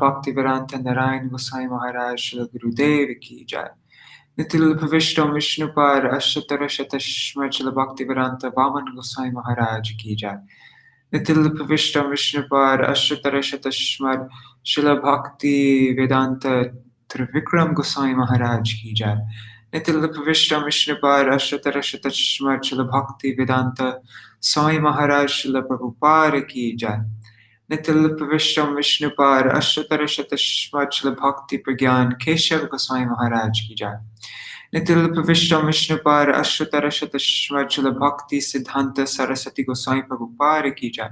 Bhaktivedānta Nārāyaṇa Gosvāmī Mahārāja Śrīla Gurudeva ki jai. Nitil Pavishtam Vishnupad Ashatara Shatashmar Śrīla Bhaktivedānta Vaman Gosvāmī Mahārāja ki jai. Nitil Pavishtam Vishnupad Ashatara Shatashmar Śrīla Bhaktivedānta Trivikram Gosvāmī Mahārāja ki jai. Nitil Pavishtam Vishnupad Ashatara Shatashmar Śrīla Bhaktivedānta Swami Mahārāja Śrīla Prabhupada ki jai. Nitil Pavishtam Vishnupad Ashatara Shatashmar Śrīla Bhakti Pragyan Ch4 Gosvāmī Mahārāja ki jai. Nitil Pavishtam Vishnupad Ashatara Shatashmar Śrīla Bhakti Siddhanta Saraswati Gosvāmī Prabhupada ki jai.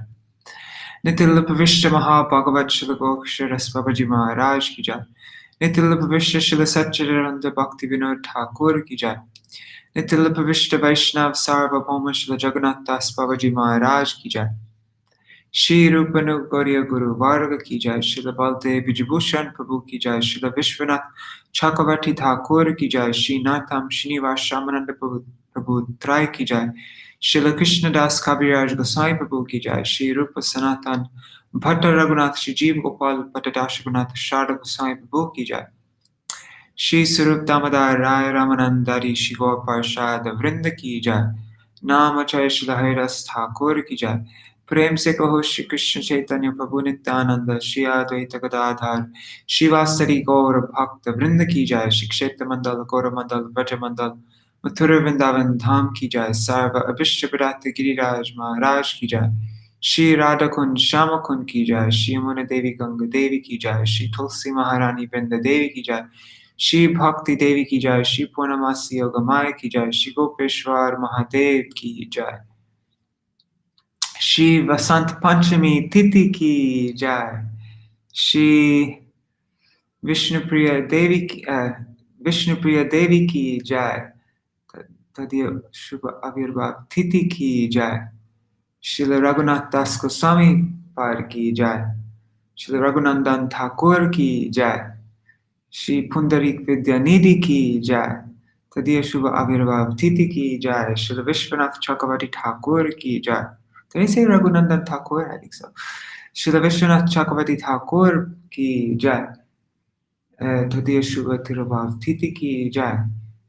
Nitil Pavishta Mahābhagavat Śrīla Gokṣaras Babaji Mahārāja ki jai. Nitil Pavishta Śrīla Satchidananda Bhakti Vinod Thakur ki jai. Nitil Pavishta Vaishnav Sarvabhauma Śrīla Jagannath Das Babaji Mahārāja ki jai. Shri Rupanu Gauriya Guru Varga ki jai. Śrīla Baldev Vijibhushan Prabhu ki jai. Śrīla Vishwanath Chakravarti Thakur ki jai. Shri Natham Srinivas Shamananda Prabhu Trai ki jai. Śrīla Krishnadas Kaviraj Goswami Prabhu ki jai. Shri Rupa Sanatan Bhatta Raghunath Shri Jeev Gopal Bhatta Dashagunath Sharda Goswami Prabhu ki jai. Shri Sarup Damodar Rai Ramanandari Shri Gaur Parshad Vrinda ki jai. Namacharya Śrīla Haridas Thakur ki jai. प्रेम से कहो श्री कृष्ण चैतन्य प्रभु नित्यानंद श्री अद्वैत गदाधर शिवासरी गौर भक्त वृंद की जय। श्री क्षेत्र मंडल गौर मंडल व्रज मंडल मथुरा वृंदावन धाम की जय। सर्व अभिष्ट विराट गिरिराज महाराज की जय। श्री राधा कुंज श्याम कुंज की जय। श्री यमुना देवी गंगा देवी की जय। श्री तुलसी महारानी वृंद देवी की जय। श्री भक्ति देवी की जय। श्री पूर्णमासी योगमाया की जय। श्री गोपेश्वर महादेव की जय। Shri Vasanta-pañcamī तिथि की जय। Shri Vishnupriya Devi की जय। तदीय शुभ आविर्भाव तिथि की जय। श्रील रघुनाथ दास गोस्वामी पाद की जय। श्री रघुनंदन ठाकुर की जय। श्री पुंडरीक विद्यानिधि की जय। तदीय शुभ आविर्भाव तिथि की जय। श्री विश्वनाथ चक्रवर्ती ठाकुर की जय। Did I say Raghunandan Thakur? I think so. Srila Vishwanath Chakravarti Thakur ki jai. Tadiya Shubha Tirabhav Titi ki jai.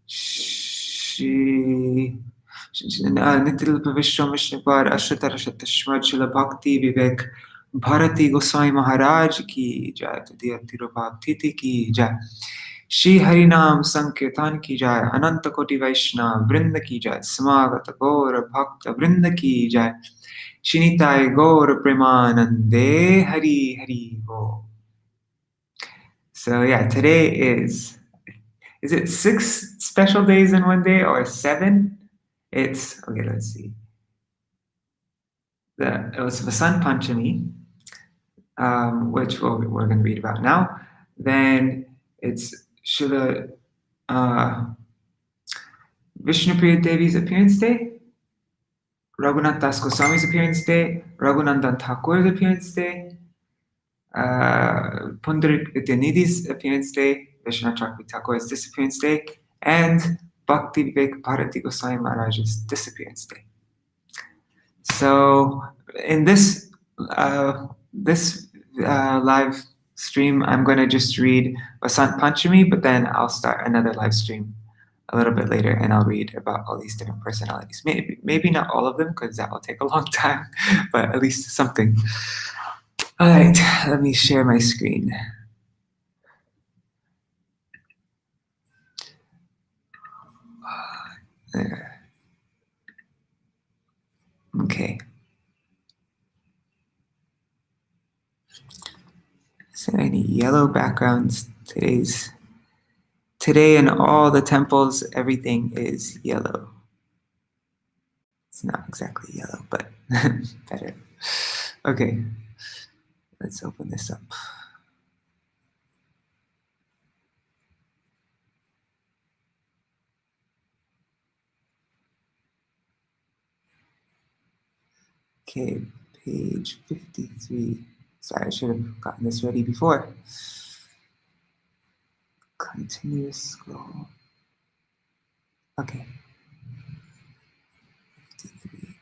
Shri Nitil Vishwam Vishnupad Ashatara Shatashmad Srila Bhakti Vivek Bharati Goswami Mahārāja ki jai. Tadiya Tirabhav Titi ki jai. Shri Harinam Sankirtan ki jai. Ananta Koti Vaishnav Vrinda ki jai. Samagata Gaura Bhakta Vrinda ki jai. Shinitai Gaur Premanande Hari Hari Bo. So yeah, today is it 6 special days in one day or 7? It's, okay, let's see. It was Vasanta-pañcamī, which we're going to read about now. Then it's Srila Vishnupriya Devi's appearance day. Raghunath Das Goswami's appearance day, Raghunandan Thakur's appearance day, Pundarik Vidyanidhi's appearance day, Vishwanath Chakravarti Thakur's disappearance day, and Bhakti Vivek Bharati Goswami Mahārāja's disappearance day. So in this live stream, I'm going to just read Vasanta-pañcamī, but then I'll start another live stream a little bit later, and I'll read about all these different personalities. Maybe not all of them, because that will take a long time, but at least something. All right, let me share my screen. There. Okay. Is there any yellow backgrounds? Today in all the temples, everything is yellow. It's not exactly yellow, but better. Okay, let's open this up. Okay, page 53. Sorry, I should have gotten this ready before. Continuous scroll. Okay. 53.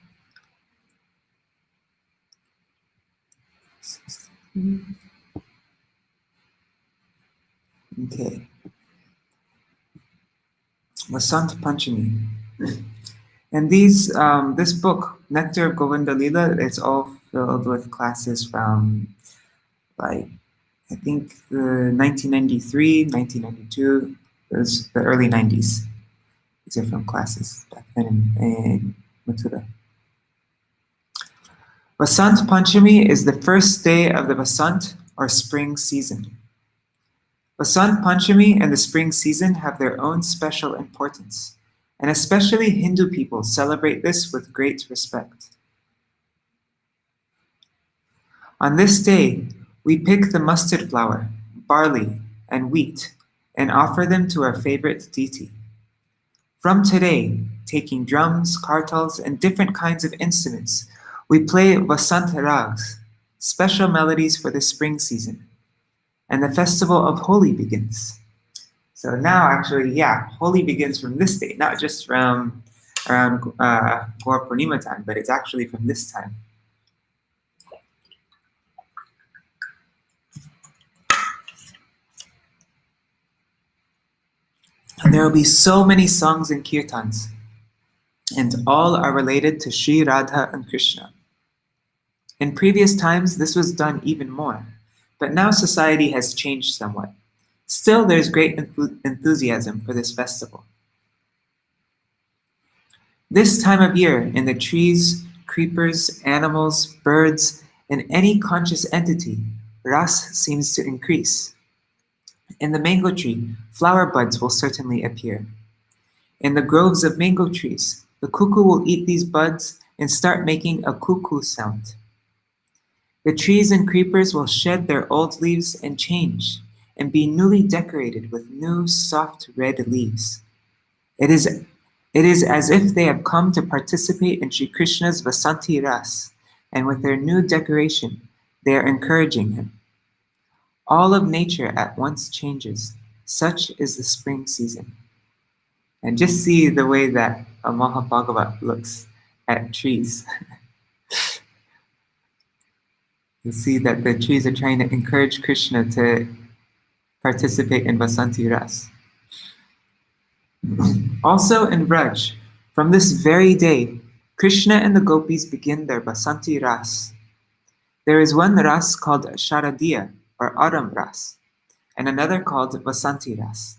63. Okay. Vasanta-pañcamī. And this book, Nectar of Govinda-līlā, it's all filled with classes from, like, I think 1993, 1992, those the early 90s. These are from classes back then in Mathura. Vasanta-pañcamī is the first day of the Vasant, or spring season. Vasanta-pañcamī and the spring season have their own special importance, and especially Hindu people celebrate this with great respect. On this day, we pick the mustard flour, barley, and wheat, and offer them to our favorite deity. From today, taking drums, kartals, and different kinds of instruments, we play Vasanta rags, special melodies for the spring season, and the festival of Holi begins. So now, actually, yeah, Holi begins from this day, not just from around Gaur Purnima time, but it's actually from this time. And there will be so many songs and kirtans, and all are related to Sri Radha and Krishna. In previous times, this was done even more, but now society has changed somewhat. Still, there's great enthusiasm for this festival. This time of year, in the trees, creepers, animals, birds, and any conscious entity, ras seems to increase. In the mango tree, flower buds will certainly appear. In the groves of mango trees, the cuckoo will eat these buds and start making a cuckoo sound. The trees and creepers will shed their old leaves and change, and be newly decorated with new, soft red leaves. It is as if they have come to participate in Sri Krishna's Vasanti Ras, and with their new decoration, they are encouraging him. All of nature at once changes. Such is the spring season. And just see the way that a Mahabhagavat looks at trees. You see that the trees are trying to encourage Krishna to participate in Vasanti Ras. Also in Vraj, from this very day, Krishna and the gopis begin their Vasanti Ras. There is one Ras called Sharadiya, or Autumn Ras, and another called Vasanti Ras.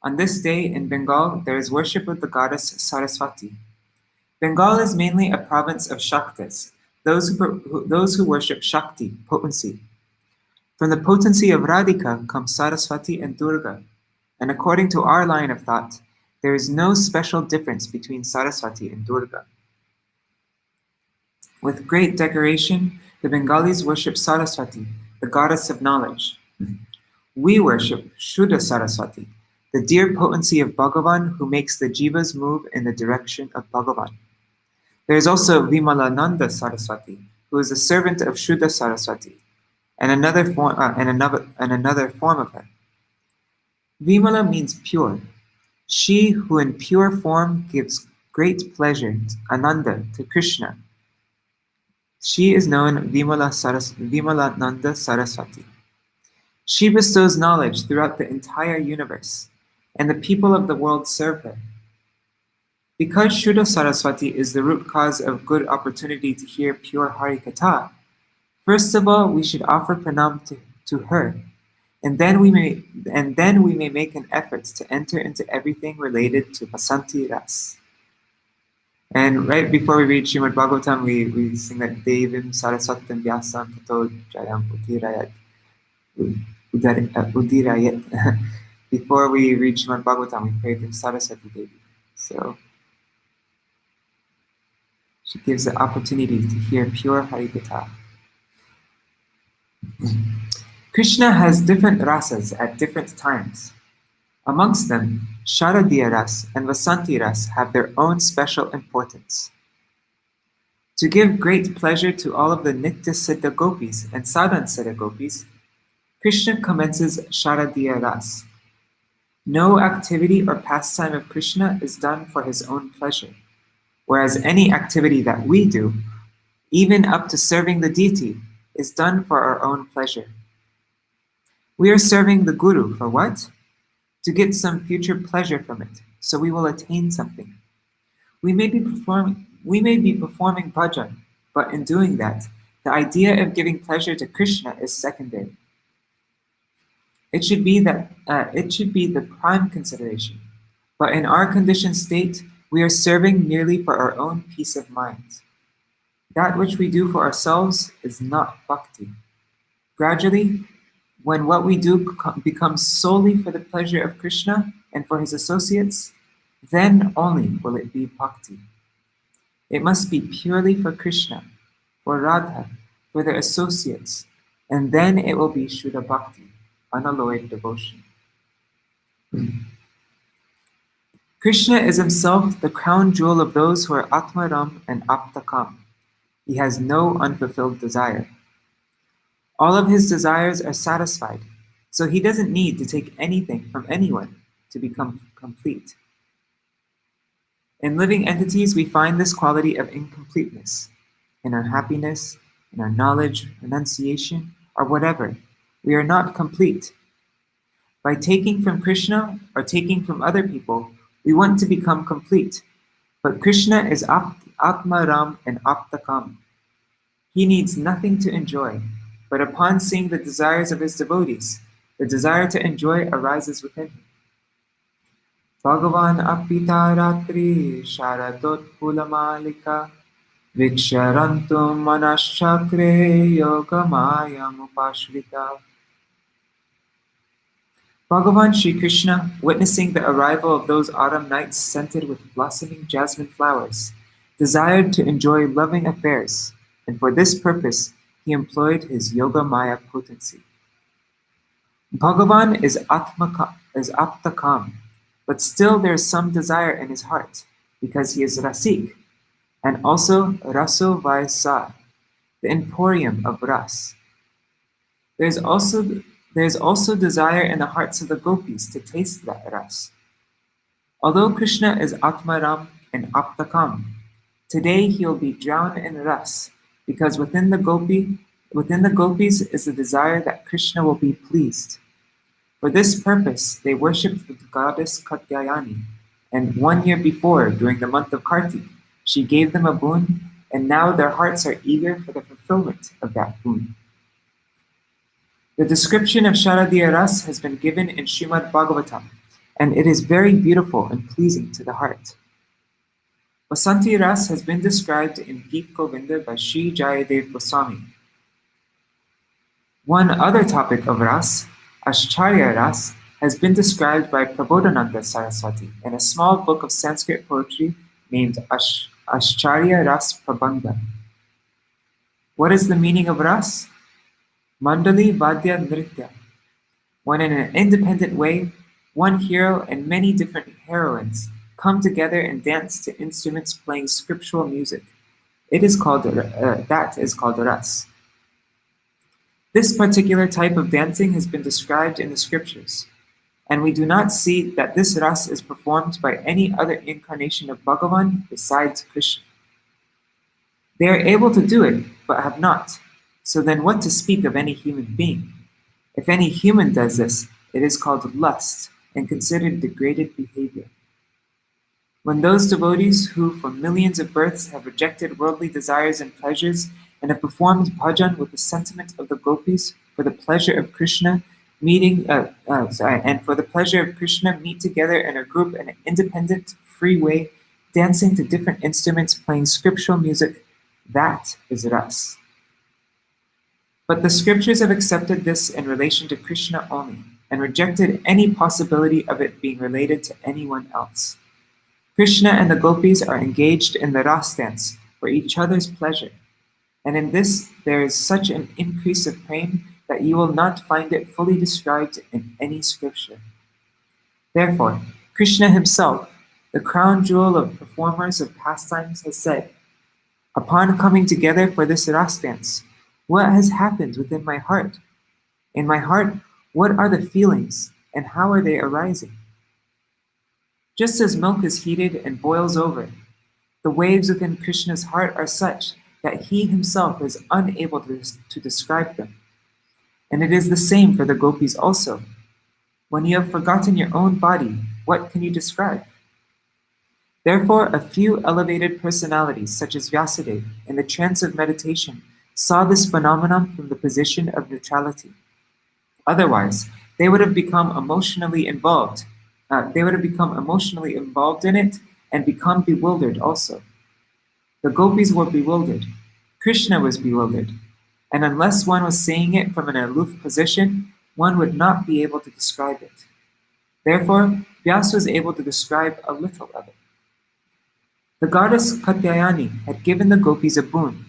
On this day in Bengal, there is worship of the goddess Saraswati. Bengal is mainly a province of Shaktas, those who worship Shakti, potency. From the potency of Radhika comes Saraswati and Durga, and according to our line of thought, there is no special difference between Saraswati and Durga. With great decoration, the Bengalis worship Saraswati, the goddess of knowledge. We worship Shuddha Saraswati, the dear potency of Bhagavan who makes the jivas move in the direction of Bhagavan. There is also Vimalananda Saraswati, who is a servant of Shuddha Saraswati, and another form of her. Vimala means pure. She who in pure form gives great pleasure, Ananda, to Krishna. She is known Vimalananda Saraswati. She bestows knowledge throughout the entire universe, and the people of the world serve her. Because Shuddha Saraswati is the root cause of good opportunity to hear pure Hari Katha, first of all, we should offer pranam to her, and then we may make an effort to enter into everything related to Vasanti Ras. And right before we read Śrīmad Bhagavatam, we sing that Devim Saraswatam Vyasam Tato Jayam Udirayat. Before we read Śrīmad Bhagavatam, we pray to Saraswati Devi. So she gives the opportunity to hear pure Harikatha. Krishna has different rasas at different times. Amongst them, Sharadiya Ras and Vasanti Ras have their own special importance. To give great pleasure to all of the Nitya Siddha Gopis and Sadhan Siddha Gopis, Krishna commences Sharadiya Ras. No activity or pastime of Krishna is done for his own pleasure, whereas any activity that we do, even up to serving the deity, is done for our own pleasure. We are serving the Guru for what? To get some future pleasure from it, so we will attain something. We may be performing bhajan, but in doing that, the idea of giving pleasure to Krishna is secondary. It should be the prime consideration. But in our conditioned state, we are serving merely for our own peace of mind. That which we do for ourselves is not bhakti. Gradually, when what we do becomes solely for the pleasure of Krishna and for his associates, then only will it be bhakti. It must be purely for Krishna, for Radha, for their associates, and then it will be Shuddha Bhakti, unalloyed devotion. Krishna is himself the crown jewel of those who are Atmaram and Aptakam. He has no unfulfilled desire. All of his desires are satisfied, so he doesn't need to take anything from anyone to become complete. In living entities, we find this quality of incompleteness. In our happiness, in our knowledge, renunciation, or whatever, we are not complete. By taking from Krishna or taking from other people, we want to become complete. But Krishna is Atmaram and Aptakam. He needs nothing to enjoy, but upon seeing the desires of his devotees, the desire to enjoy arises within him. Bhagavan apita ratri sharadot pulamalika viksharantum manashchakre yogamayam upashrita. Bhagavan Sri Krishna, witnessing the arrival of those autumn nights scented with blossoming jasmine flowers, desired to enjoy loving affairs, and for this purpose he employed his yoga maya potency. Bhagavan is Aptakam, but still there is some desire in his heart, because he is Rasik, and also Raso Vaisa, the emporium of Ras. There is also desire in the hearts of the gopis to taste that Ras. Although Krishna is Atmaram and Aptakam, today he will be drowned in Ras, because within the gopis is the desire that Krishna will be pleased. For this purpose, they worshipped the goddess Katyayani, and 1 year before, during the month of Kartik, she gave them a boon, and now their hearts are eager for the fulfillment of that boon. The description of Sharadiya Ras has been given in Śrīmad Bhagavatam, and it is very beautiful and pleasing to the heart. Vasanti Ras has been described in Geet Govinda by Sri Jayadev Gosvāmī. One other topic of Ras, Ch4 Ras, has been described by Prabodhananda Saraswati in a small book of Sanskrit poetry named Ch4 Ras Prabandha. What is the meaning of Ras? Mandali Vadya Nritya. When in an independent way, one hero and many different heroines come together and dance to instruments playing scriptural music. That is called Ras. This particular type of dancing has been described in the scriptures, and we do not see that this Ras is performed by any other incarnation of Bhagavan besides Krishna. They are able to do it, but have not. So then what to speak of any human being? If any human does this, it is called lust and considered degraded behavior. When those devotees who for millions of births have rejected worldly desires and pleasures and have performed bhajan with the sentiment of the gopis for the pleasure of Krishna, meet together in a group in an independent, free way, dancing to different instruments, playing scriptural music, that is Ras. But the scriptures have accepted this in relation to Krishna only, and rejected any possibility of it being related to anyone else. Krishna and the gopis are engaged in the Ras dance for each other's pleasure, and in this there is such an increase of prema that you will not find it fully described in any scripture. Therefore, Krishna himself, the crown jewel of performers of pastimes, has said, "Upon coming together for this Ras dance, what has happened within my heart? In my heart, what are the feelings, and how are they arising?" Just as milk is heated and boils over, the waves within Krishna's heart are such that he himself is unable to describe them. And it is the same for the gopis also. When you have forgotten your own body, what can you describe? Therefore, a few elevated personalities, such as Vyasadeva, in the trance of meditation, saw this phenomenon from the position of neutrality. Otherwise, they would have become emotionally involved. In it and become bewildered also. The gopis were bewildered. Krishna was bewildered. And unless one was saying it from an aloof position, one would not be able to describe it. Therefore, Vyasa was able to describe a little of it. The goddess Katyayani had given the gopis a boon,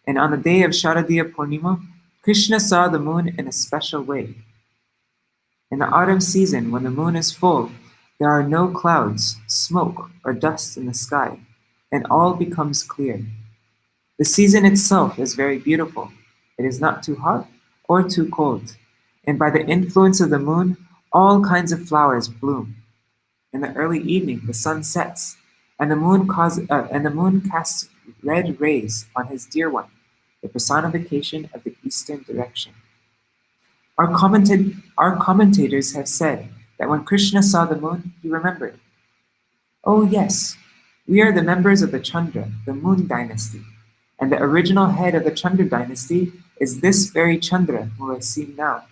and on the day of Sharadiya Purnima, Krishna saw the moon in a special way. In the autumn season, when the moon is full, there are no clouds, smoke, or dust in the sky, and all becomes clear. The season itself is very beautiful. It is not too hot or too cold, and by the influence of the moon, all kinds of flowers bloom. In the early evening, the sun sets, and the moon casts red rays on his dear one, the personification of the eastern direction. Our commentators have said that when Krishna saw the moon, he remembered. Oh yes, we are the members of the Chandra, the moon dynasty, and the original head of the Chandra dynasty is this very Chandra who I see now.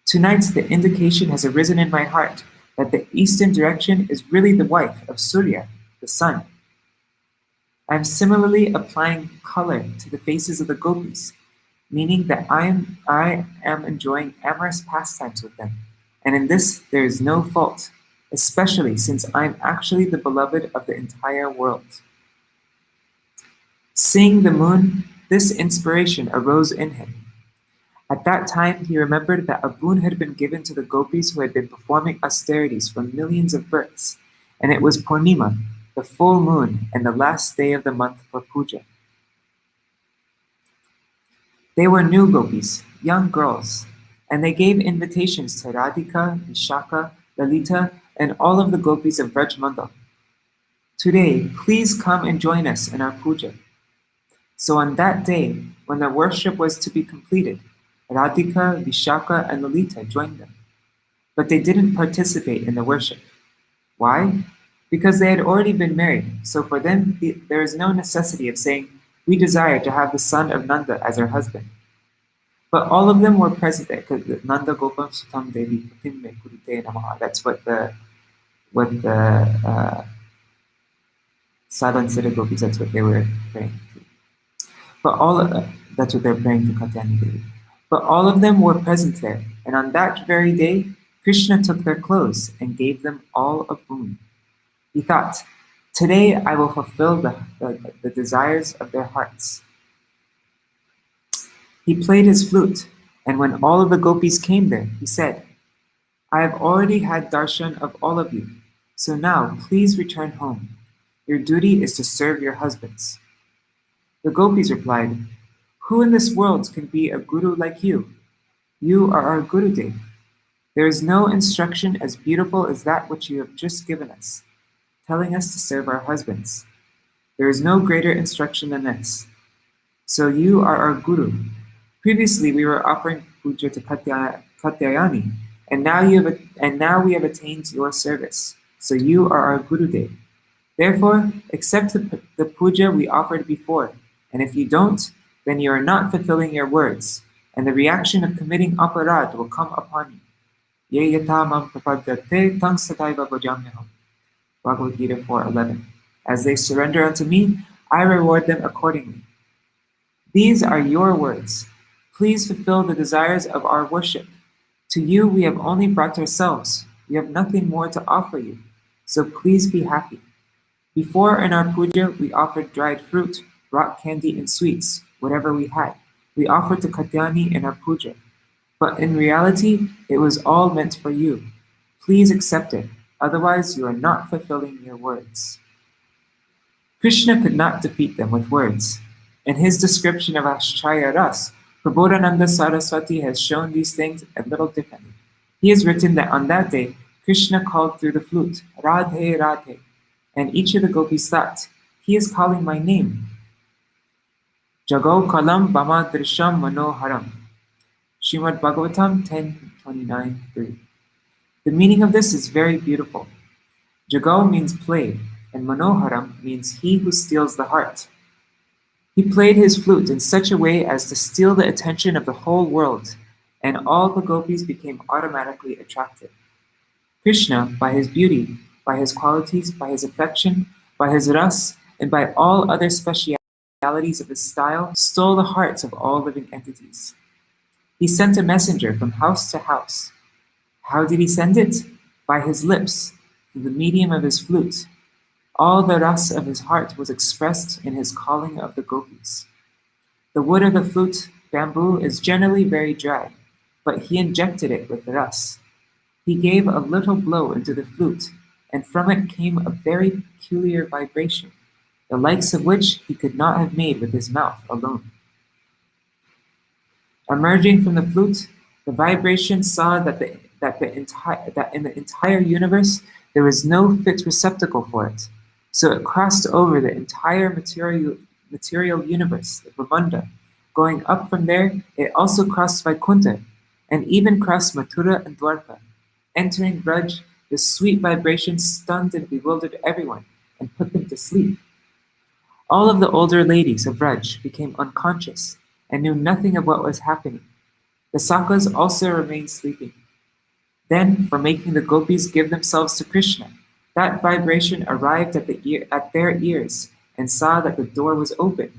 Tonight the indication has arisen in my heart that the eastern direction is really the wife of Surya, the sun. I am similarly applying color to the faces of the gopis, meaning that I am enjoying amorous pastimes with them, and in this there is no fault, especially since I am actually the beloved of the entire world. Seeing the moon, this inspiration arose in him. At that time, he remembered that a boon had been given to the gopis who had been performing austerities for millions of births, and it was Purnima, the full moon, and the last day of the month for puja. They were new gopis, young girls, and they gave invitations to Radhika, Vishaka, Lalita, and all of the gopis of Vrajmandal. Today, please come and join us in our puja. So on that day, when the worship was to be completed, Radhika, Vishaka, and Lalita joined them. But they didn't participate in the worship. Why? Because they had already been married, so for them there is no necessity of saying, we desire to have the son of Nanda as our husband. But all of them were present there, because Nanda Gopam Sutam Devi Patimme Kurute Namaha. That's what the Sadhan Siddha Gopis, that's what they were praying to. That's what they're praying to Katyayani Devi. But all of them were present there, and on that very day, Krishna took their clothes and gave them all a boon. He thought, today I will fulfill the desires of their hearts. He played his flute, and when all of the gopis came there, he said, I have already had darshan of all of you, so now please return home. Your duty is to serve your husbands. The gopis replied, who in this world can be a guru like you? You are our Gurudev. There is no instruction as beautiful as that which you have just given us, telling us to serve our husbands. There is no greater instruction than this. So you are our Guru. Previously we were offering puja to Katyayani, and now we have attained your service. So you are our Gurudev. Therefore, accept the puja we offered before, and if you don't, then you are not fulfilling your words, and the reaction of committing aparad will come upon you. Ye yata mam prapadyate tang sataiva bhajamyaham. Bhagavad Gita 4:11. As they surrender unto me, I reward them accordingly. These are your words. Please fulfill the desires of our worship. To you we have only brought ourselves. We have nothing more to offer you. So please be happy. Before in our puja, we offered dried fruit, rock candy, and sweets, whatever we had. We offered to Katyayani in our puja. But in reality, it was all meant for you. Please accept it. Otherwise, you are not fulfilling your words. Krishna could not defeat them with words. In his description of Ashchaya Ras, Prabodhananda Saraswati has shown these things a little differently. He has written that on that day, Krishna called through the flute, Radhe, Radhe, and each of the gopis thought, he is calling my name. Jago kalam bama drisham manoharam. Śrīmad Bhagavatam 10:29-3. The meaning of this is very beautiful. Jago means play, and Manoharam means he who steals the heart. He played his flute in such a way as to steal the attention of the whole world, and all the gopis became automatically attracted. Krishna, by his beauty, by his qualities, by his affection, by his ras, and by all other specialities of his style, stole the hearts of all living entities. He sent a messenger from house to house. How did he send it? By his lips, through the medium of his flute. All the ras of his heart was expressed in his calling of the gopis. The wood of the flute, bamboo, is generally very dry, but he injected it with ras. He gave a little blow into the flute, and from it came a very peculiar vibration, the likes of which he could not have made with his mouth alone. Emerging from the flute, the vibration saw that in the entire universe there was no fit receptacle for it, so it crossed over the entire material universe, the Brahmanda. Going up from there, it also crossed Vaikuntha, and even crossed Mathura and Dwarka. Entering Braj, the sweet vibration stunned and bewildered everyone and put them to sleep. All of the older ladies of Braj became unconscious and knew nothing of what was happening. The Sakas also remained sleeping. Then, for making the gopis give themselves to Krishna, that vibration arrived at their ears and saw that the door was open.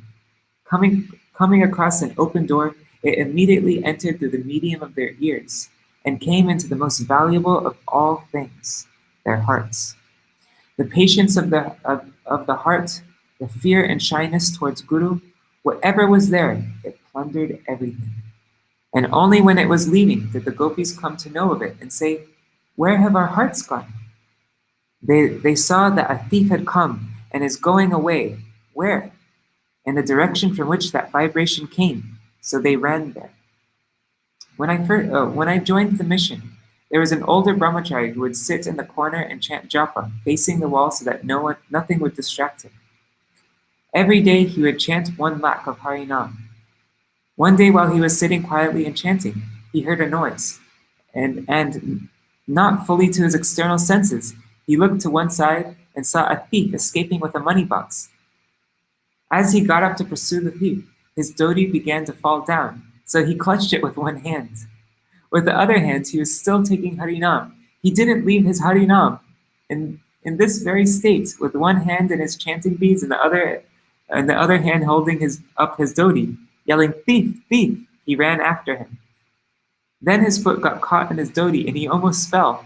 Coming across an open door, it immediately entered through the medium of their ears and came into the most valuable of all things, their hearts. The patience of the heart, the fear and shyness towards Guru, whatever was there, it plundered everything. And only when it was leaving did the gopis come to know of it and say, "Where have our hearts gone?" They saw that a thief had come and is going away. Where? In the direction from which that vibration came, so they ran there. When I joined the mission, there was an older brahmachari who would sit in the corner and chant japa, facing the wall so that nothing would distract him. Every day he would chant 1 lakh of Harinam. One day while he was sitting quietly and chanting, he heard a noise, and not fully to his external senses, he looked to one side and saw a thief escaping with a money box. As he got up to pursue the thief, his dhoti began to fall down, so he clutched it with one hand. With the other hand, he was still taking Harinam. He didn't leave his Harinam. In this very state, with one hand in his chanting beads and the other hand holding up his dhoti, yelling, "Thief, thief!" he ran after him. Then his foot got caught in his dhoti and he almost fell.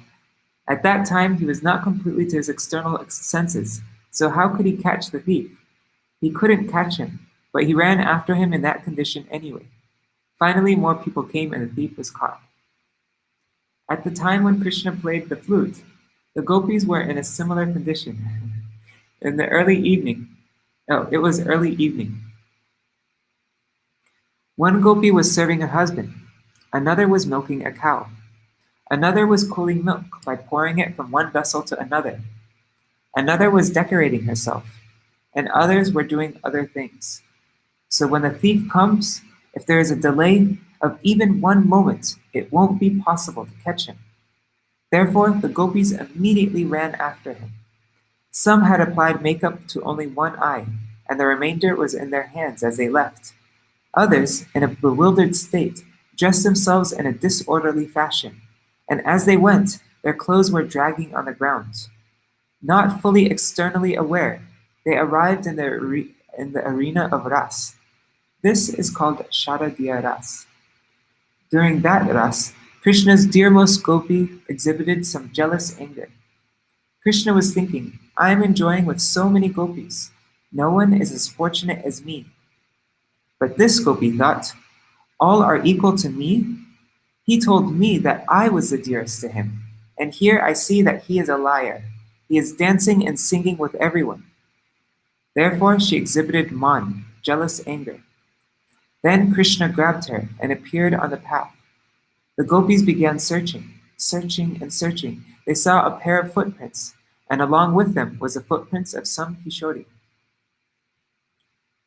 At that time, he was not completely to his external senses, so how could he catch the thief? He couldn't catch him, but he ran after him in that condition anyway. Finally, more people came and the thief was caught. At the time when Krishna played the flute, the gopis were in a similar condition. It was early evening. One gopi was serving her husband. Another was milking a cow. Another was cooling milk by pouring it from one vessel to another. Another was decorating herself, and others were doing other things. So when the thief comes, if there is a delay of even 1 moment, it won't be possible to catch him. Therefore, the gopis immediately ran after him. Some had applied makeup to only one eye, and the remainder was in their hands as they left. Others, in a bewildered state, dressed themselves in a disorderly fashion, and as they went, their clothes were dragging on the ground. Not fully externally aware, they arrived in the arena of ras. This is called Sharadiya ras. During that ras, Krishna's dearmost gopi exhibited some jealous anger. Krishna was thinking, "I am enjoying with so many gopis. No one is as fortunate as me." But this gopi thought, "All are equal to me? He told me that I was the dearest to him, and here I see that he is a liar. He is dancing and singing with everyone." Therefore, she exhibited man, jealous anger. Then Krishna grabbed her and appeared on the path. The gopis began searching, and searching. They saw a pair of footprints, and along with them was the footprints of some Kishori.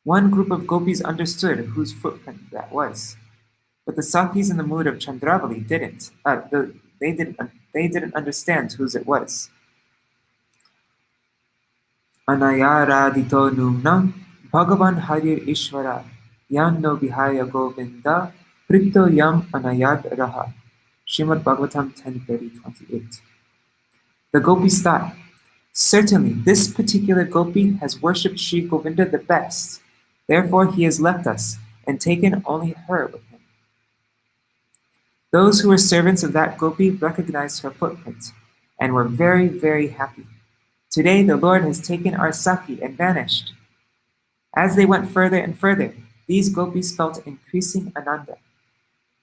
One group of gopis understood whose footprint that was. But the Sakis in the mood of Chandravali didn't. They didn't understand whose it was. Anayaradito nunam Bhagavan Harir Ishvara Yan no Vihaya Govinda Pripto Yam Anayad Raha. Śrīmad Bhagavatam 10:30-28. The gopis thought, certainly this particular gopi has worshipped Sri Govinda the best. Therefore he has left us and taken only her with him. Those who were servants of that gopi recognized her footprint and were very, very happy. Today the Lord has taken our Saki and vanished. As they went further and further, these gopis felt increasing ananda.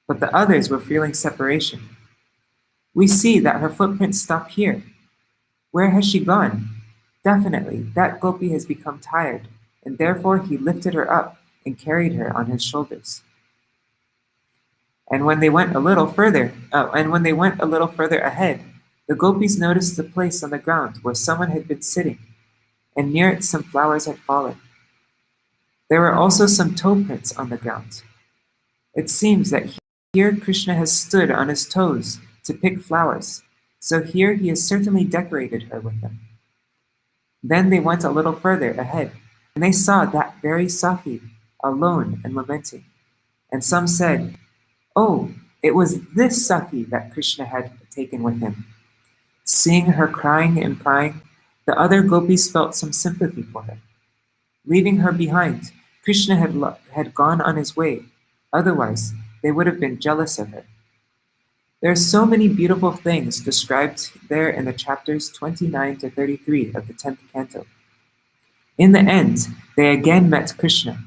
But the others were feeling separation. We see that her footprints stop here. Where has she gone? Definitely, that gopi has become tired, and therefore he lifted her up and carried her on his shoulders. And when they went a little further ahead, the gopis noticed a place on the ground where someone had been sitting, and near it some flowers had fallen. There were also some toe prints on the ground. It seems that here Krishna has stood on his toes to pick flowers, so here he has certainly decorated her with them. Then they went a little further ahead, and they saw that very Saki, alone and lamenting. And some said, oh, it was this Saki that Krishna had taken with him. Seeing her crying and crying, the other gopis felt some sympathy for her. Leaving her behind, Krishna had gone on his way. Otherwise, they would have been jealous of her. There are so many beautiful things described there in the chapters 29-33 of the 10th canto. In the end, they again met Krishna.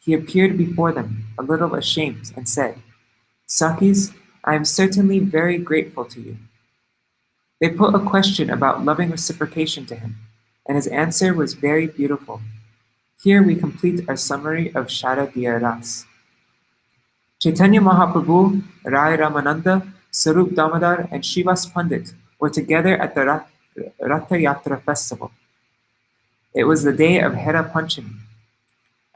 He appeared before them, a little ashamed, and said, Sakis, I am certainly very grateful to you. They put a question about loving reciprocation to him, and his answer was very beautiful. Here we complete our summary of Sharadiya Ras. Chaitanya Mahaprabhu, Rai Ramananda, Sarup Damodar, and Srivas Pandit were together at the Ratha Yatra festival. It was the day of Ch4.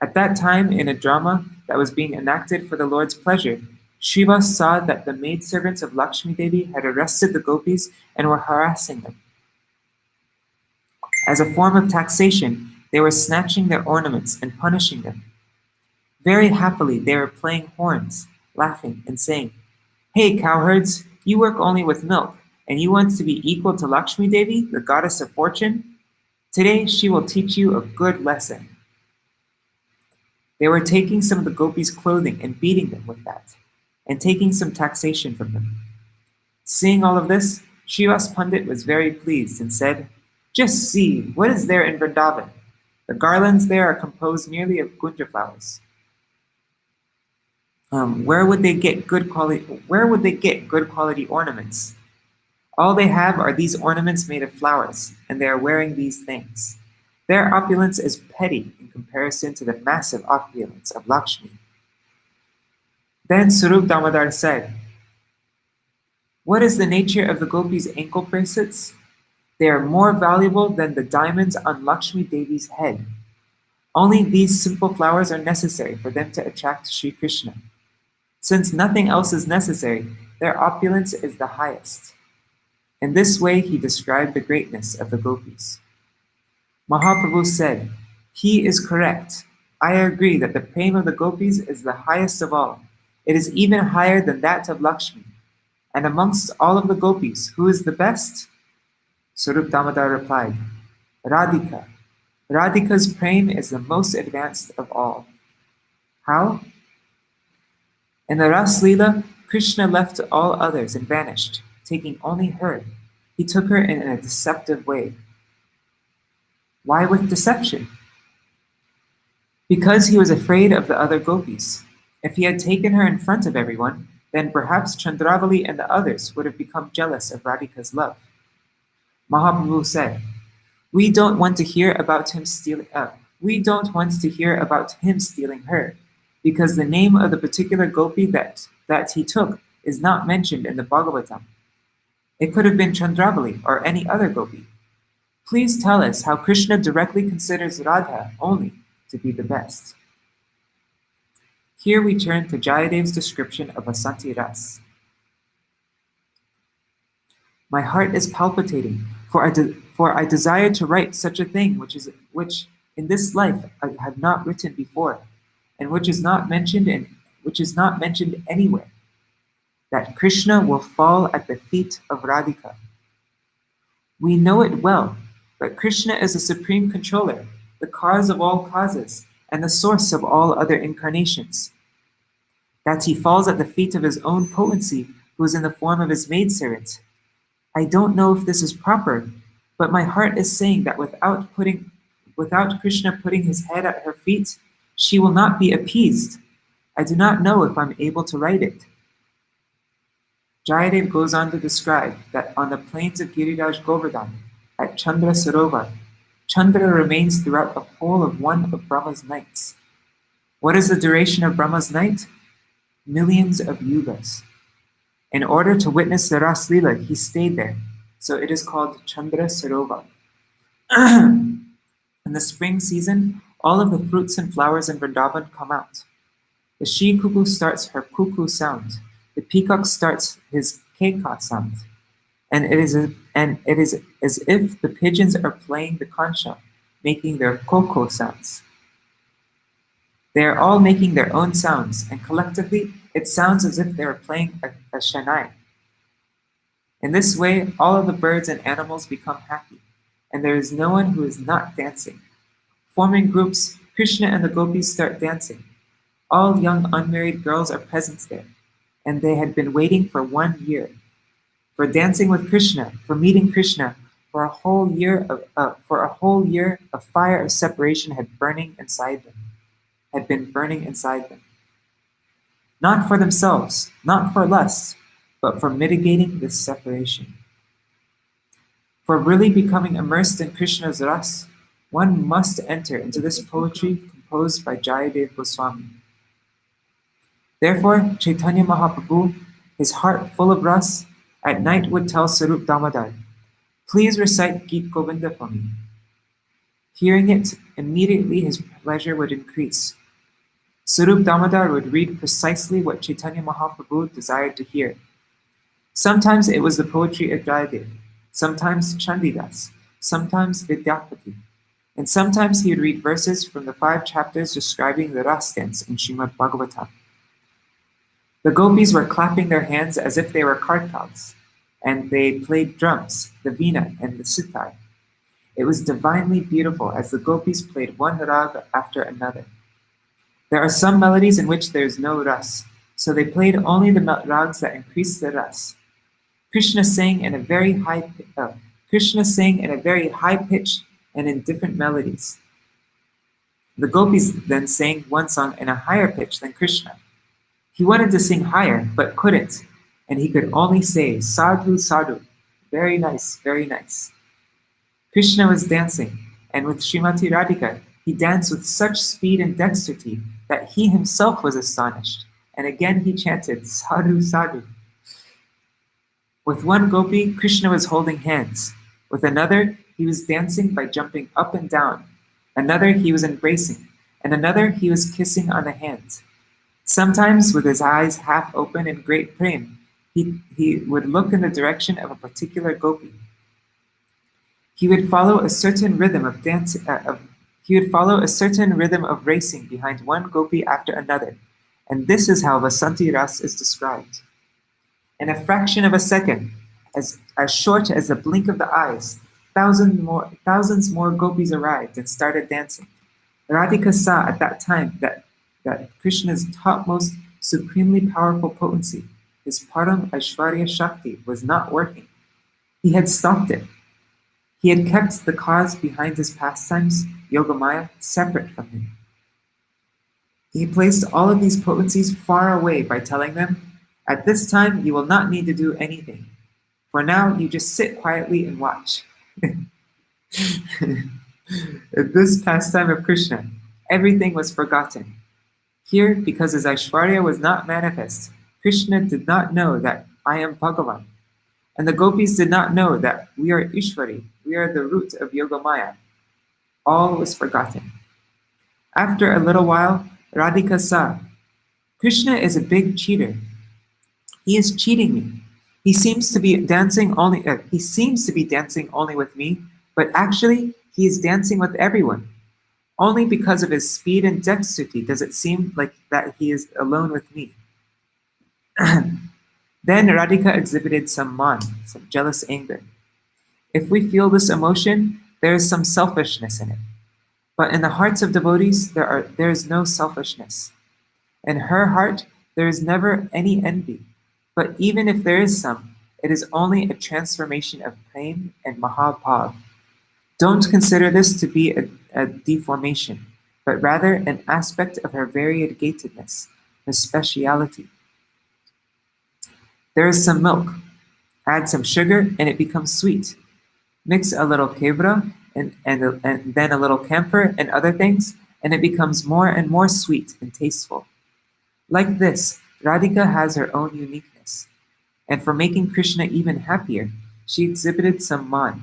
At that time, in a drama that was being enacted for the Lord's pleasure, Srivas saw that the maidservants of Lakshmi Devi had arrested the gopis and were harassing them. As a form of taxation, they were snatching their ornaments and punishing them. Very happily, they were playing horns, laughing, and saying, Hey, cowherds, you work only with milk, and you want to be equal to Lakshmi Devi, the goddess of fortune? Today, she will teach you a good lesson. They were taking some of the gopis' clothing and beating them with that, and taking some taxation from them. Seeing all of this, Srivas Pandit was very pleased and said, Just see, what is there in Vrindavan? The garlands there are composed merely of gunja flowers. Where would they get good quality ornaments? All they have are these ornaments made of flowers, and they are wearing these things. Their opulence is petty in comparison to the massive opulence of Lakshmi. Then Sarup Damodar said, What is the nature of the gopis' ankle bracelets? They are more valuable than the diamonds on Lakshmi Devi's head. Only these simple flowers are necessary for them to attract Sri Krishna. Since nothing else is necessary, their opulence is the highest. In this way, he described the greatness of the gopis. Mahaprabhu said, He is correct. I agree that the prema of the gopis is the highest of all. It is even higher than that of Lakshmi. And amongst all of the gopis, who is the best? Sarup Damodar replied, Radhika. Radhika's prema is the most advanced of all. How? In the Ras Leela, Krishna left all others and vanished, taking only her. He took her in a deceptive way. Why with deception? Because he was afraid of the other gopis. If he had taken her in front of everyone, then perhaps Chandravali and the others would have become jealous of Radhika's love. Mahaprabhu said, We don't want to hear about him stealing her, because the name of the particular gopi that he took is not mentioned in the Bhagavatam. It could have been Chandravali or any other gopi. Please tell us how Krishna directly considers Radha only to be the best. Here we turn to Jayadev's description of Vasanti Ras. My heart is palpitating, for I desire to write such a thing which in this life I have not written before, and which is not mentioned anywhere, that Krishna will fall at the feet of Radhika. We know it well, but Krishna is the supreme controller, the cause of all causes, and the source of all other incarnations. That he falls at the feet of his own potency, who is in the form of his maidservant. I don't know if this is proper, but my heart is saying that without Krishna putting his head at her feet, she will not be appeased. I do not know if I'm able to write it. Jayadev goes on to describe that on the plains of Giriraj Govardhan, at Chandra Sarovar, Chandra remains throughout the whole of one of Brahma's nights. What is the duration of Brahma's night? Millions of yugas. In order to witness the Ras Leela, he stayed there, so it is called Chandra Sarovar. In the spring season, all of the fruits and flowers in Vrindavan come out. The she-cuckoo starts her cuckoo sound. The peacock starts his keka sound. And it is as if the pigeons are playing the concha, making their koko sounds. They are all making their own sounds, and collectively, it sounds as if they are playing a shanai. In this way, all of the birds and animals become happy, and there is no one who is not dancing. Forming groups, Krishna and the gopis start dancing. All young unmarried girls are present there, and they had been waiting for 1 year. For dancing with Krishna, for meeting Krishna, for a whole year, a fire of separation had been burning inside them. Not for themselves, not for lust, but for mitigating this separation. For really becoming immersed in Krishna's ras, one must enter into this poetry composed by Jayadev Gosvāmī. Therefore, Chaitanya Mahaprabhu, his heart full of ras, at night would tell Sarup Damodar, "Please recite Geet Govinda for me." Hearing it, immediately his pleasure would increase. Sarup Damodar would read precisely what Chaitanya Mahaprabhu desired to hear. Sometimes it was the poetry of Jayadev, sometimes Chandidas, sometimes Vidyapati, and sometimes he would read verses from the 5 chapters describing the ras dance in Śrīmad Bhagavatam. The gopis were clapping their hands as if they were kartals, and they played drums, the veena and the sitar. It was divinely beautiful as the gopis played one rag after another. There are some melodies in which there is no ras, so they played only the rags that increased the ras. Krishna sang in a very high pitch and in different melodies. The gopis then sang one song in a higher pitch than Krishna. He wanted to sing higher, but couldn't, and he could only say, "Sadhu, sadhu," very nice, very nice. Krishna was dancing, and with Srimati Radhika, he danced with such speed and dexterity that he himself was astonished, and again he chanted, "Sadhu, sadhu." With one gopi, Krishna was holding hands. With another, he was dancing by jumping up and down. Another, he was embracing, and another, he was kissing on the hand. Sometimes, with his eyes half open in great prem, he would look in the direction of a particular gopi. He would follow a certain rhythm of racing behind one gopi after another, and this is how Vasanti Ras is described. In a fraction of a second, as short as the blink of the eyes, thousands more gopis arrived and started dancing. Radhika saw at that time that Krishna's topmost, supremely powerful potency, his Param Aishwarya Shakti, was not working. He had stopped it. He had kept the cause behind his pastimes, Yogamaya, separate from him. He placed all of these potencies far away by telling them, "At this time, you will not need to do anything. For now, you just sit quietly and watch." At this pastime of Krishna, everything was forgotten. Here, because his Aishwarya was not manifest, Krishna did not know that I am Bhagavan. And the gopis did not know that we are Ishwari, we are the root of Yogamaya. All was forgotten. After a little while, Radhika saw Krishna is a big cheater. He is cheating me. He seems to be dancing only with me, but actually he is dancing with everyone. Only because of his speed and dexterity does it seem like that he is alone with me. Then Radhika exhibited some jealous anger. If we feel this emotion, there is some selfishness in it. But in the hearts of devotees, there is no selfishness. In her heart, there is never any envy. But even if there is some, it is only a transformation of prem and mahabhav. Don't consider this to be a deformation, but rather an aspect of her variegatedness, her speciality. There is some milk. Add some sugar, and it becomes sweet. Mix a little kevra and then a little camphor and other things, and it becomes more and more sweet and tasteful. Like this, Radhika has her own uniqueness. And for making Krishna even happier, she exhibited some man.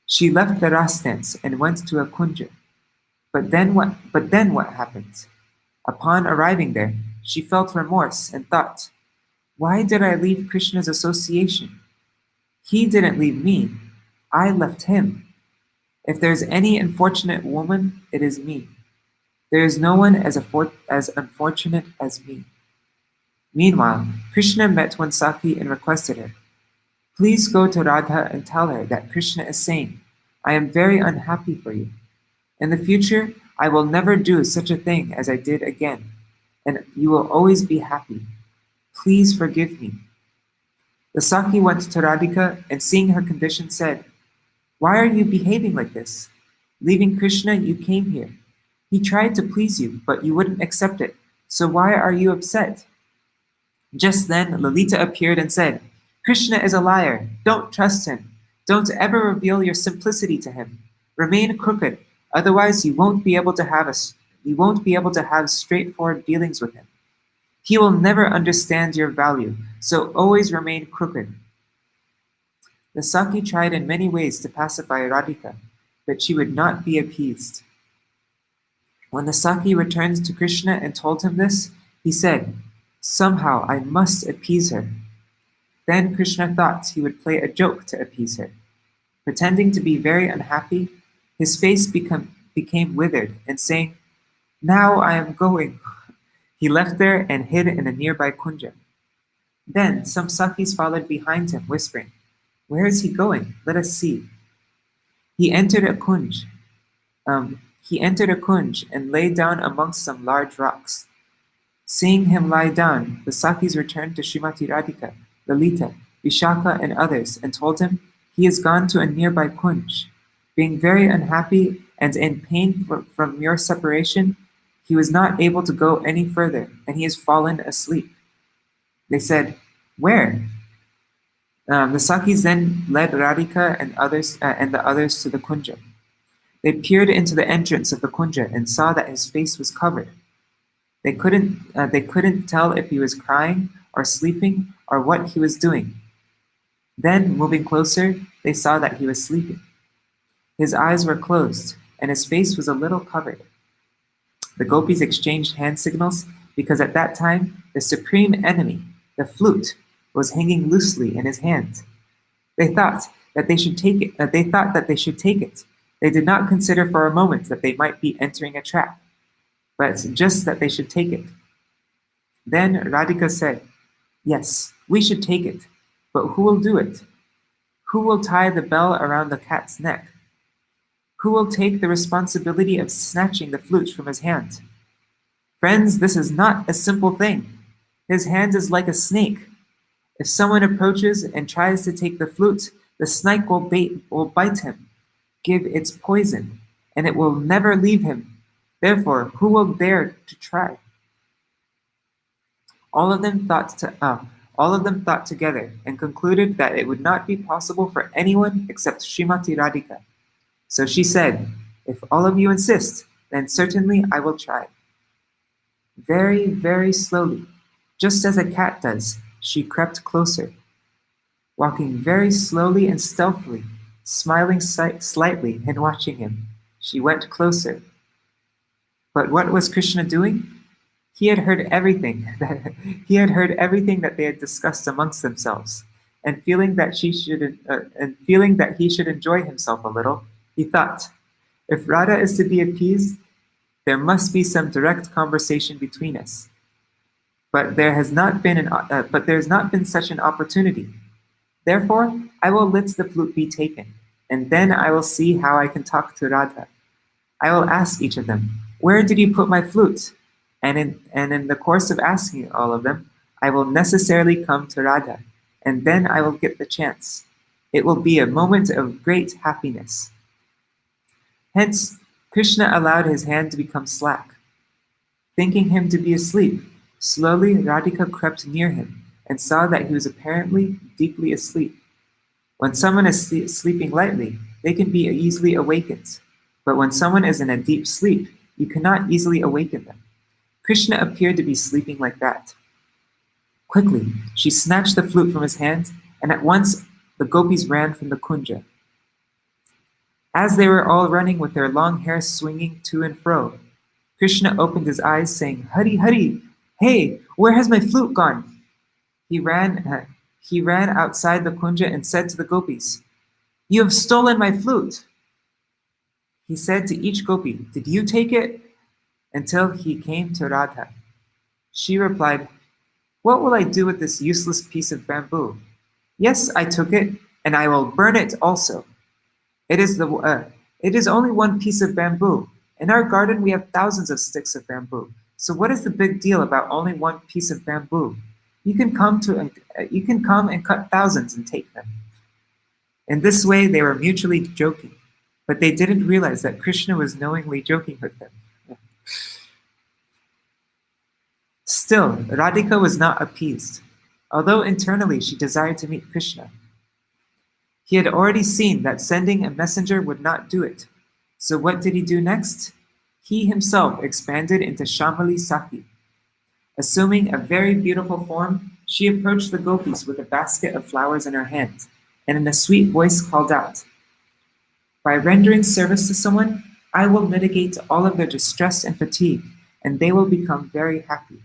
She left the ras dance and went to a kunja. But then what happened? Upon arriving there, she felt remorse and thought, why did I leave Krishna's association? He didn't leave me. I left him. If there's any unfortunate woman, it is me. There is no one as unfortunate as me. Meanwhile, Krishna met one Saki and requested her, please go to Radha and tell her that Krishna is saying, I am very unhappy for you. In the future, I will never do such a thing as I did again, and you will always be happy. Please forgive me. The Saki went to Radhika and seeing her condition said, why are you behaving like this? Leaving Krishna, you came here. He tried to please you, but you wouldn't accept it. So why are you upset? Just then, Lalita appeared and said, Krishna is a liar. Don't trust him. Don't ever reveal your simplicity to him. Remain crooked. Otherwise, you won't be able to have straightforward dealings with him. He will never understand your value, so always remain crooked. The Saki tried in many ways to pacify Radhika, but she would not be appeased. When the Saki returned to Krishna and told him this, he said, somehow I must appease her. Then Krishna thought he would play a joke to appease her. Pretending to be very unhappy, his face became withered, and saying, now I am going. He left there and hid in a nearby kunja. Then some Sakis followed behind him, whispering, where is he going? Let us see. He entered a kunj and lay down amongst some large rocks. Seeing him lie down, the Sakis returned to Srimati Radhika, Lalita, Vishaka, and others, and told him he has gone to a nearby kunj. Being very unhappy and in pain from your separation, he was not able to go any further, and he has fallen asleep. They said, where? The Sakis then led Radhika and the others to the kunja. They peered into the entrance of the kunja and saw that his face was covered. They couldn't tell if he was crying or sleeping or what he was doing. Then, moving closer, they saw that he was sleeping. His eyes were closed, and his face was a little covered. The gopis exchanged hand signals because at that time the supreme enemy, the flute, was hanging loosely in his hand. They thought that they should take it. They did not consider for a moment that they might be entering a trap, but just that they should take it. Then Radhika said, yes, we should take it, but who will do it? Who will tie the bell around the cat's neck? Who will take the responsibility of snatching the flute from his hand? Friends, this is not a simple thing. His hand is like a snake. If someone approaches and tries to take the flute, the snake will bite him, give its poison, and it will never leave him. Therefore, who will dare to try? All of them thought together and concluded that it would not be possible for anyone except Srimati Radhika. So she said, if all of you insist, then certainly I will try. Very, very slowly, just as a cat does, she crept closer. Walking very slowly and stealthily, smiling slightly and watching him, she went closer. But what was Krishna doing? He had heard everything that they had discussed amongst themselves, and feeling that he should enjoy himself a little, he thought, if Radha is to be appeased, there must be some direct conversation between us. But there has not been such an opportunity. Therefore, I will let the flute be taken, and then I will see how I can talk to Radha. I will ask each of them, where did you put my flute? And in the course of asking all of them, I will necessarily come to Radha, and then I will get the chance. It will be a moment of great happiness. Hence, Krishna allowed his hand to become slack. Thinking him to be asleep, slowly Radhika crept near him and saw that he was apparently deeply asleep. When someone is sleeping lightly, they can be easily awakened. But when someone is in a deep sleep, you cannot easily awaken them. Krishna appeared to be sleeping like that. Quickly, she snatched the flute from his hand, and at once the gopis ran from the kunja. As they were all running with their long hair swinging to and fro, Krishna opened his eyes, saying, "Hari, Hari! Hey, where has my flute gone?" He ran outside the kunja and said to the gopis, "You have stolen my flute." He said to each gopi, "Did you take it?" until he came to Radha. She replied, "What will I do with this useless piece of bamboo? Yes, I took it, and I will burn it also. It is only one piece of bamboo. In our garden we have thousands of sticks of bamboo. So what is the big deal about only one piece of bamboo? You can come and cut thousands and take them." In this way they were mutually joking, but they didn't realize that Krishna was knowingly joking with them. Still, Radhika was not appeased, although internally she desired to meet Krishna. He had already seen that sending a messenger would not do it. So what did he do next? He himself expanded into Shamali Sakhi. Assuming a very beautiful form, she approached the gopis with a basket of flowers in her hand, and in a sweet voice called out, "By rendering service to someone, I will mitigate all of their distress and fatigue, and they will become very happy."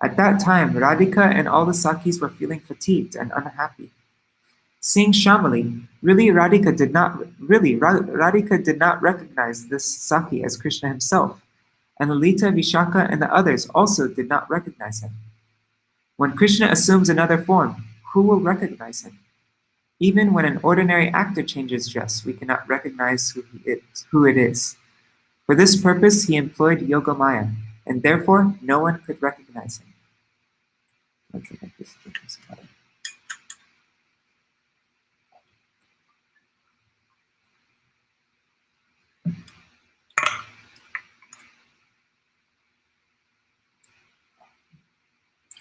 At that time, Radhika and all the Sakhis were feeling fatigued and unhappy. Seeing Shamali, Radhika did not recognize this Sakhi as Krishna himself, and Lalita, Vishaka, and the others also did not recognize him. When Krishna assumes another form, who will recognize him? Even when an ordinary actor changes dress, we cannot recognize who it is. For this purpose, he employed Yogamaya, and therefore no one could recognize him.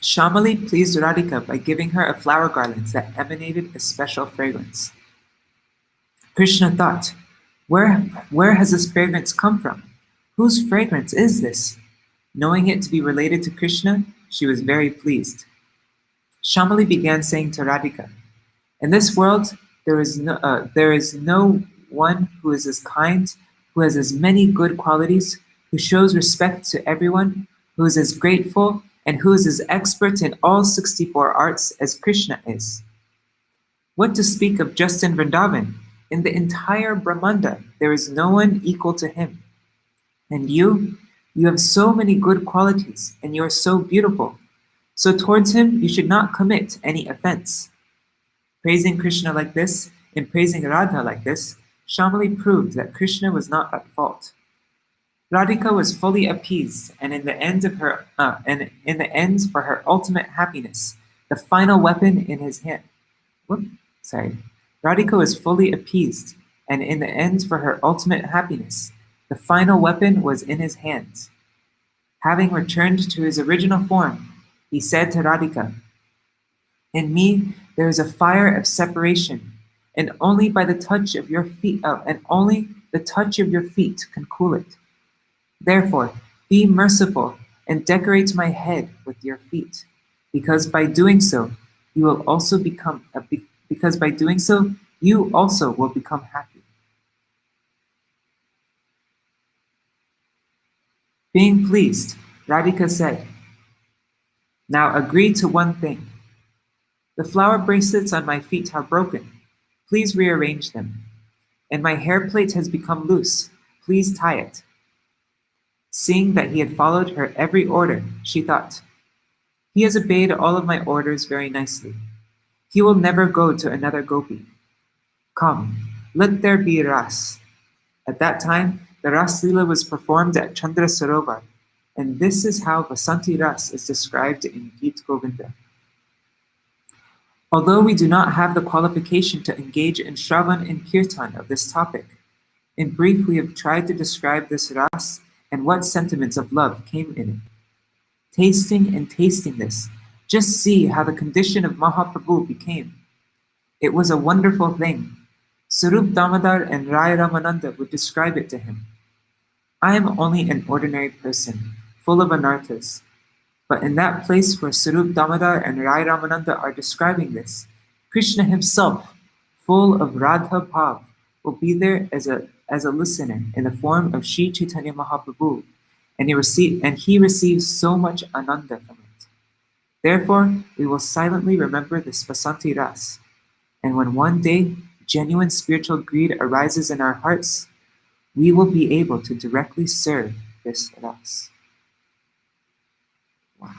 Shamali pleased Radhika by giving her a flower garland that emanated a special fragrance. Krishna thought, where has this fragrance come from? Whose fragrance is this? Knowing it to be related to Krishna, she was very pleased. Shamali began saying to Radhika, "In this world, there is no one who is as kind, who has as many good qualities, who shows respect to everyone, who is as grateful, and who is as expert in all 64 arts as Krishna is. What to speak of just in Vrindavan? In the entire Brahmanda, there is no one equal to him. And you have so many good qualities, and you are so beautiful. So towards him, you should not commit any offense." Praising Krishna like this, and praising Radha like this, Shamali proved that Krishna was not at fault. Radhika was fully appeased, and in the end for her ultimate happiness, the final weapon in his hand. Radhika was fully appeased, and in the end for her ultimate happiness, the final weapon was in his hands. Having returned to his original form, he said to Radhika, "In me there is a fire of separation, and only the touch of your feet can cool it. Therefore, be merciful and decorate my head with your feet, because by doing so you also will become happy." Being pleased, Radhika said, "Now agree to one thing. The flower bracelets on my feet are broken. Please rearrange them. And my hair plait has become loose. Please tie it." Seeing that he had followed her every order, she thought, "He has obeyed all of my orders very nicely. He will never go to another gopi. Come, let there be ras." At that time, the Ras-līlā was performed at Chandra Sarovar, and this is how Vasanti Ras is described in Gita Govinda. Although we do not have the qualification to engage in Shravan and Kirtan of this topic, in brief we have tried to describe this ras and what sentiments of love came in it. Tasting this, just see how the condition of Mahaprabhu became. It was a wonderful thing. Sarup Damodar and Rai Ramananda would describe it to him. I am only an ordinary person, full of anarthas. But in that place where Sarup Damodar and Rai Ramananda are describing this, Krishna himself, full of Radha Bhav, will be there as a listener in the form of Sri Chaitanya Mahaprabhu, and he receives so much ananda from it. Therefore, we will silently remember this Vasanti Ras, and when one day genuine spiritual greed arises in our hearts, we will be able to directly serve this ras. Wow.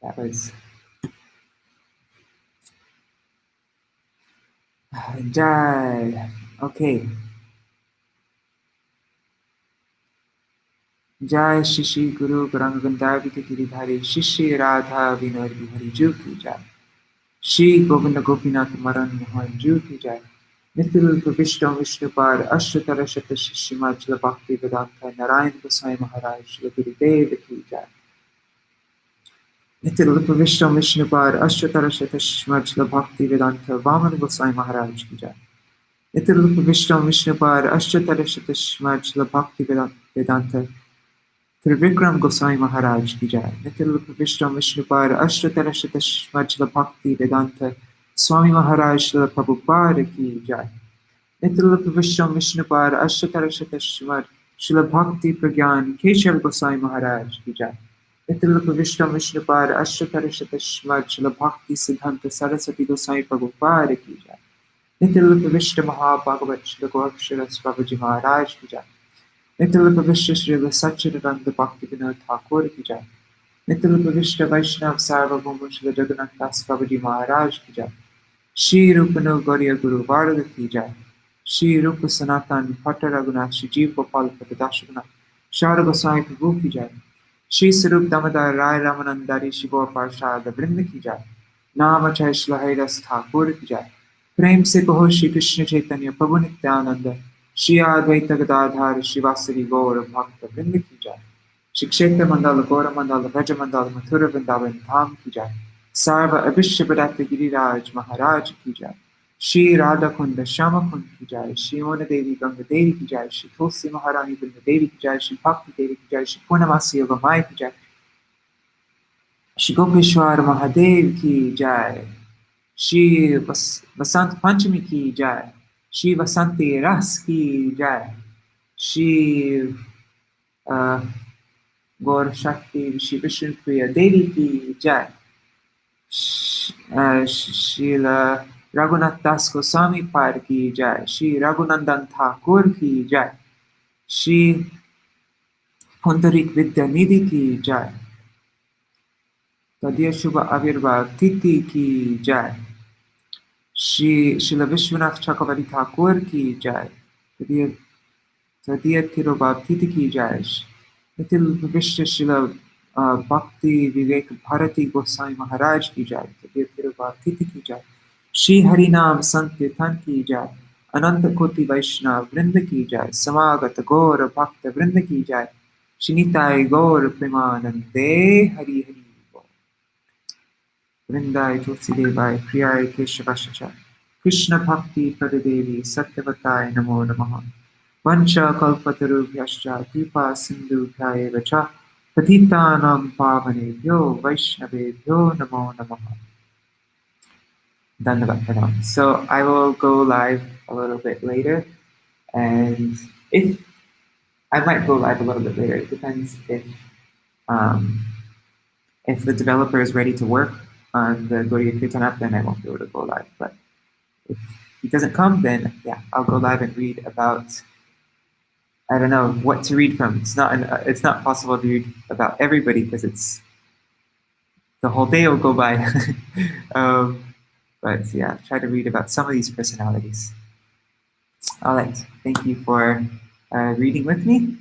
That was Jai. Okay. Jai Shishi Guru Garangandavita Giridhari Shishi Radha Vinod Bihari Ju Ki Jai. Shri Govinda Gopinath Maran Mohan Ju Ki Jai. Nitil Pravishtam Vishnupad Ashtatara Shata Śrīmad Śrīla Bhaktivedānta Nārāyaṇa Gosvāmī Mahārāja Śrīla Gurudeva Ki Jai. Nitil Pravishtam Vishnupad Ashtatara Shata Śrīmad Śrīla Bhaktivedānta Vāmana Gosvāmī Mahārāja Ki Jai. Nitil Pravishtam Vishnupad Ashtatara Shata Śrīmad Śrīla Bhaktivedānta Trivikram Gosvāmī Mahārāja Ki Jai. Nitil Pravishtam Vishnupad Ashtatara Shata Śrīmad Śrīla Bhaktivedānta Swami Mahārāja Śrīla Prabhupada Ki Jai. Nitil Pravishtam Vishnupad Ashtatara Shata Śrīmad Śrīla Bhakti Pragyan Keshav Gosvāmī Mahārāja Ki Jai. Nitil Pravishtam Vishnupad Ashtatara Shata Śrīmad Śrīla Bhakti Siddhanta Saraswati Gosvāmī Prabhupada Ki Jai. Nitil Pravishta Mahabhagavat Śrīla Gopshara Babaji Mahārāja Ki Jai. Nitil Pravishta Śrīla Satchidananda Bhaktivinoda Thakur Ki Jai. Nitil Pravishta Vaishnav Sarvabhauma Śrīla Jagannath Das Babaji Mahārāja Ki Jai. Shri Rupano Gauriya Guru Varga Ki Jai. Shri Rupa Sanatan Bhatta Raghunath Shri Jeev Gopal Patadashaguna Shara Goswami Prabhu Ki Jai. Shri Sarup Damodar Rai Ramanandari Shri Gaur Parshada Vrinda Ki Jai. Nama Chai Shri Haridas Thakur Ki Jai. Prem Se Kaho Shri Krishna Chaitanya Prabhu Nityananda Shri Advaita Gadadhar Shri Vasari Gaur Bhakta Vrinda Ki Jai. Shri Kshetra Mandala Gaura Mandala Vraja Mandala Mathura Vrindavan Dham Ki Jai. Sarva Abhishyapadata Giriraj Mahārāja Ki Jai. Shri Radha Kunda Shama Kunda Ki Jai. Shri Mona Devi Ganga Devi Ki Jai. Shri Tulsi Maharani Vrinda Devi Ki Jai. Shri Bhakti Devi Ki Jai. Shri Purnamasi Yoga Maya Ki Jai. Shri Gopeshwar Mahadev Ki Jai. Shri Vasanta-pañcamī Ki Jai. Shri Vasanti Ras Ki Jai. Shri Gaur Shakti Shri Vishnu Priya Devi Ki Jai. Srila Raghunath Das Goswami Par Ki Jai. Shri Raghunandan Thakur Ki Jai. Shri Pundarik Vidyanidhi Ki Jai. Tadya Shubha Avirbhav Titi Ki Jai. Srila Vishwanath Chakravarti Thakur Ki Jai. Tadya Tirobhav Titi Ki Jai. Nitil Vishya Srila Bhakti Vivek Bharati Goswami Mahārāja Ki Jai. Tadya Tirobhav Titi Ki Jai. Shri Harinam Sankirtan Ki Jai. Ananta Koti Vaishnav Vrinda Ki Jai. Samagata Gaura Bhakta Vrinda Ki Jai. Shri Nitai Gaura Premanande Hari Hari. Vrindai Tulsi Devai Priyai Keshavashacha Krishna Bhakti Pradadevi Satyavatai Namo Namaha Vancha Kalpatarubhyascha Kripa Sindhubhyaya Vacha Patitanam Pavanebhyo Vaishnavebhyo Namo Namaha. Dandavat Pranam. So I will go live a little bit later, and if I might go live a little bit later. It depends if the developer is ready to work on the Gaudiya Kirtan app, then I won't be able to go live. But if he doesn't come, then yeah, I'll go live and read about, I don't know what to read from. It's not possible to read about everybody because the whole day will go by. But yeah, try to read about some of these personalities. All right, thank you for reading with me,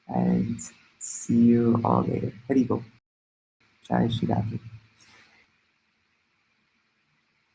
and see you all later. Haribol. Jai Shri Radhe.